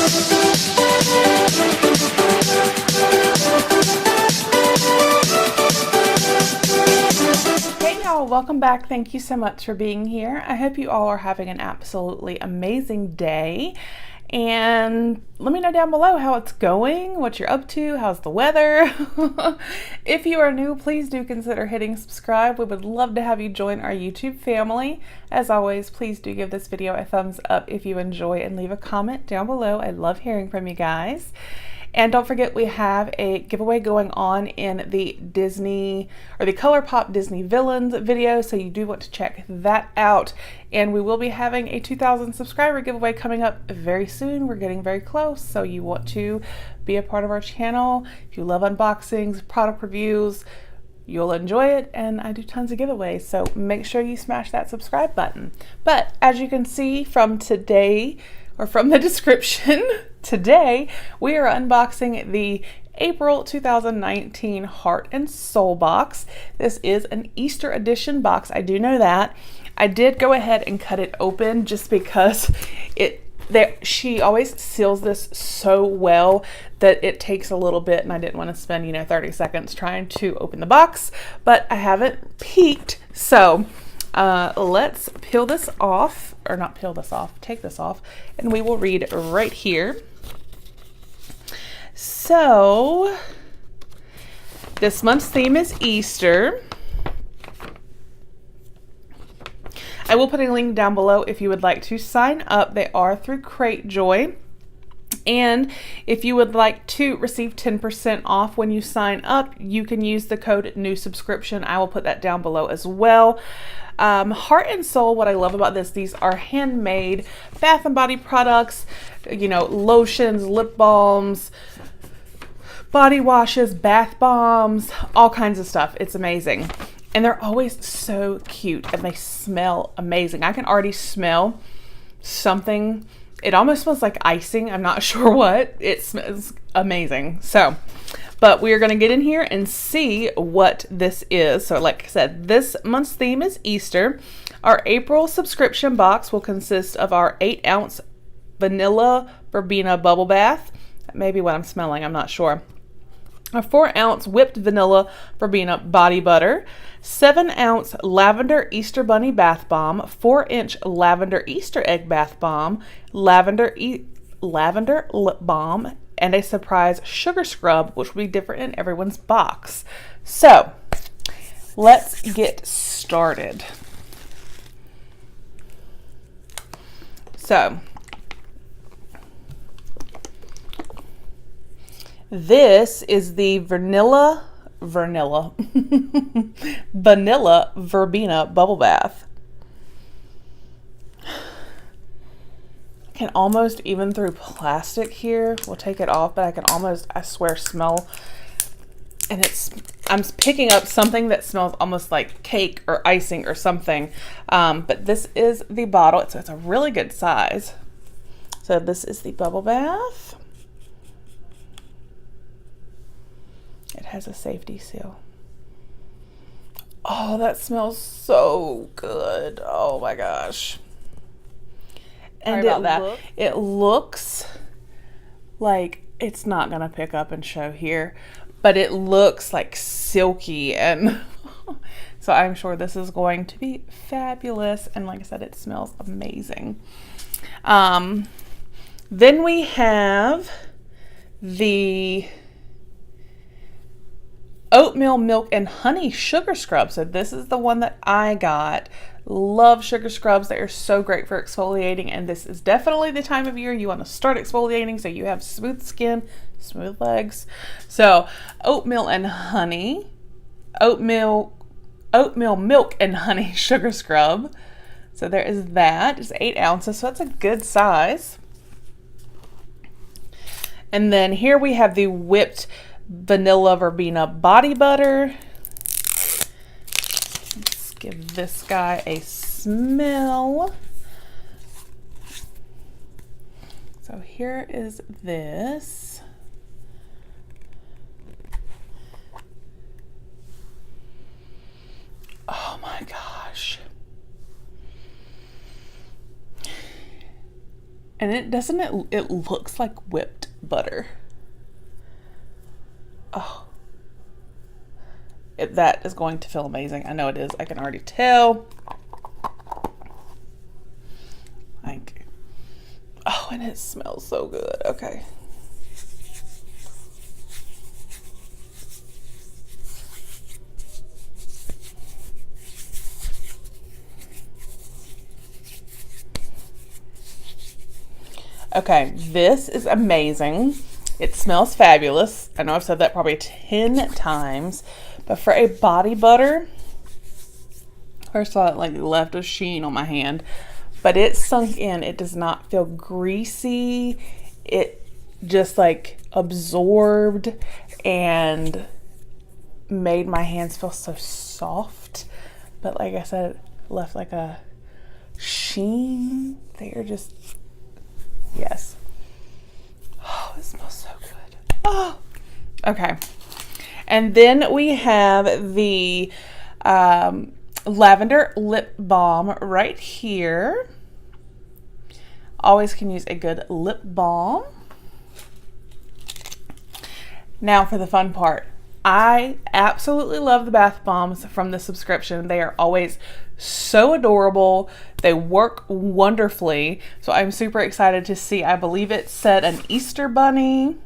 Hey y'all, welcome back. Thank you so much for being here. I hope you all are having an absolutely amazing day. And let me know down below how it's going, what you're up to, how's the weather. If you are new, please do consider hitting subscribe. We would love to have you join our YouTube family. As always, please do give this video a thumbs up if you enjoy and leave a comment down below. I love hearing from you guys. And don't forget, we have a giveaway going on in the Disney, or the ColourPop Disney Villains video, so you do want to check that out. And we will be having a 2,000 subscriber giveaway coming up very soon. We're getting very close, so you want to be a part of our channel. If you love unboxings, product reviews, you'll enjoy it, and I do tons of giveaways, so make sure you smash that subscribe button. But as you can see from today, or from the description, today we are unboxing the April 2019 Heart and Soul box. This is an Easter edition box, I do know that. I did go ahead and cut it open just because she always seals this so well that it takes a little bit, and I didn't want to spend 30 seconds trying to open the box, but I haven't peeked, so let's peel this off, or not peel this off, take this off, and we will read right here. So this month's theme is Easter. I will put a link down below if you would like to sign up. They are through Cratejoy. And if you would like to receive 10% off when you sign up, you can use the code NEWSUBSCRIPTION. I will put that down below as well. Heart and Soul, what I love about this, these are handmade bath and body products, lotions, lip balms, body washes, bath bombs, all kinds of stuff. It's amazing. And they're always so cute, and they smell amazing. I can already smell something. It almost smells like icing. I'm not sure what. It smells amazing. So, but we are going to get in here and see what this is. So like I said, this month's theme is Easter. Our April subscription box will consist of our 8-ounce vanilla verbena bubble bath. That may be what I'm smelling, I'm not sure. A 4-ounce whipped vanilla verbena body butter, 7-ounce lavender Easter bunny bath bomb, 4-inch lavender Easter egg bath bomb, lavender lip balm, and a surprise sugar scrub, which will be different in everyone's box. So let's get started. So this is the vanilla verbena bubble bath. I can almost, even through plastic here, we'll take it off, but I can almost, I swear, smell, and I'm picking up something that smells almost like cake or icing or something. But this is the bottle, so it's a really good size. So this is the bubble bath. It has a safety seal. Oh, that smells so good. Oh my gosh. And it looks like, it's not gonna pick up and show here, but it looks like silky, and so I'm sure this is going to be fabulous. And like I said, it smells amazing. Then we have the oatmeal milk and honey sugar scrub. So this is the one that I got. Love sugar scrubs. They are so great for exfoliating, and this is definitely the time of year you want to start exfoliating so you have smooth skin, smooth legs. So oatmeal and honey, oatmeal milk and honey sugar scrub. So there is that. It's 8 ounces, so that's a good size. And then here we have the whipped vanilla verbena body butter. Let's give this guy a smell. So here is this. Oh my gosh. And it looks like whipped butter. Oh, that is going to feel amazing. I know it is. I can already tell. Like, oh, and it smells so good. Okay. Okay, this is amazing. It smells fabulous. I know I've said that probably 10 times, but for a body butter, first of all, it like left a sheen on my hand, but it sunk in. It does not feel greasy. It just like absorbed and made my hands feel so soft. But like I said, it left like a sheen. They are just, yes. Oh, it smells so good. Oh, okay. And then we have the lavender lip balm right here. Always can use a good lip balm. Now for the fun part. I absolutely love the bath bombs from the subscription. They are always so adorable. They work wonderfully. So I'm super excited to see. I believe it said an Easter bunny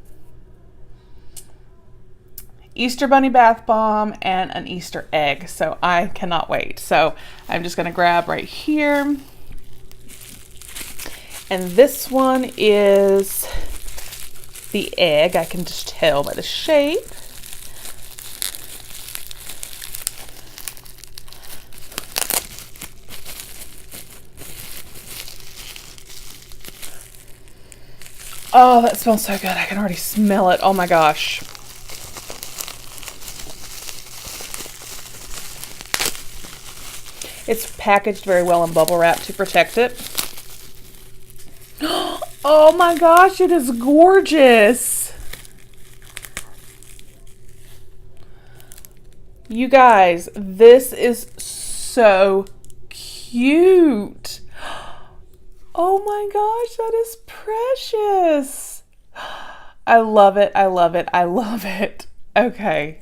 bath bomb and an Easter egg. So I cannot wait. So I'm just going to grab right here. And this one is the egg. I can just tell by the shape. Oh, that smells so good. I can already smell it. Oh my gosh. It's packaged very well in bubble wrap to protect it. Oh my gosh, it is gorgeous. You guys, this is so cute. Oh my gosh, that is precious. I love it. I love it. I love it. Okay.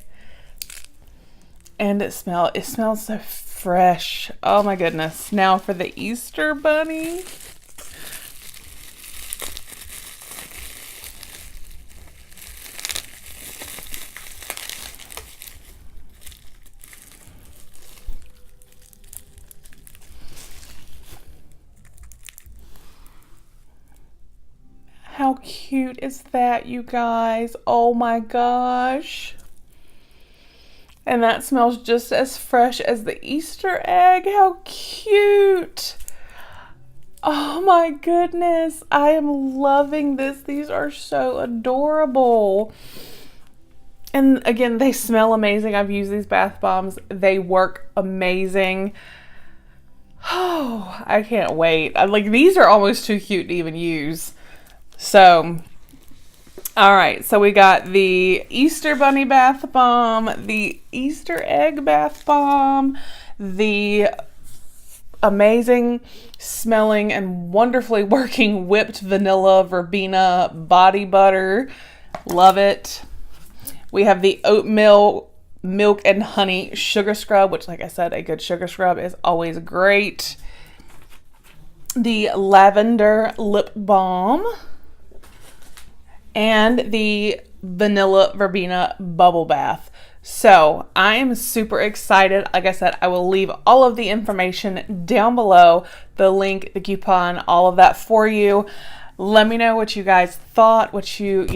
And it smells so fresh. Oh my goodness. Now for the Easter bunny. How cute is that, you guys? Oh my gosh. And that smells just as fresh as the Easter egg. How cute. Oh my goodness. I am loving this. These are so adorable. And again, they smell amazing. I've used these bath bombs. They work amazing. Oh, I can't wait. These are almost too cute to even use. So, all right, so we got the Easter bunny bath bomb, the Easter egg bath bomb, the amazing smelling and wonderfully working whipped vanilla verbena body butter. Love it. We have the oatmeal milk and honey sugar scrub, which, like I said, a good sugar scrub is always great. The lavender lip balm. And the vanilla verbena bubble bath. So I am super excited. Like I said, I will leave all of the information down below, the link, the coupon, all of that for you. Let me know what you guys thought, what you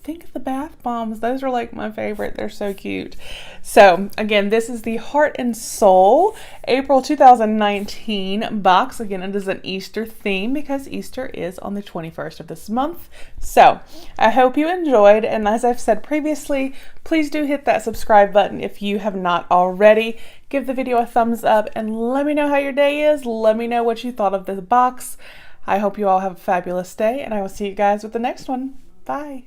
think of the bath bombs. Those are like my favorite. They're so cute. So again, this is the Heart and Soul April 2019 box. Again, it is an Easter theme because Easter is on the 21st of this month. So I hope you enjoyed. And as I've said previously, please do hit that subscribe button if you have not already. Give the video a thumbs up and let me know how your day is. Let me know what you thought of this box. I hope you all have a fabulous day and I will see you guys with the next one. Bye.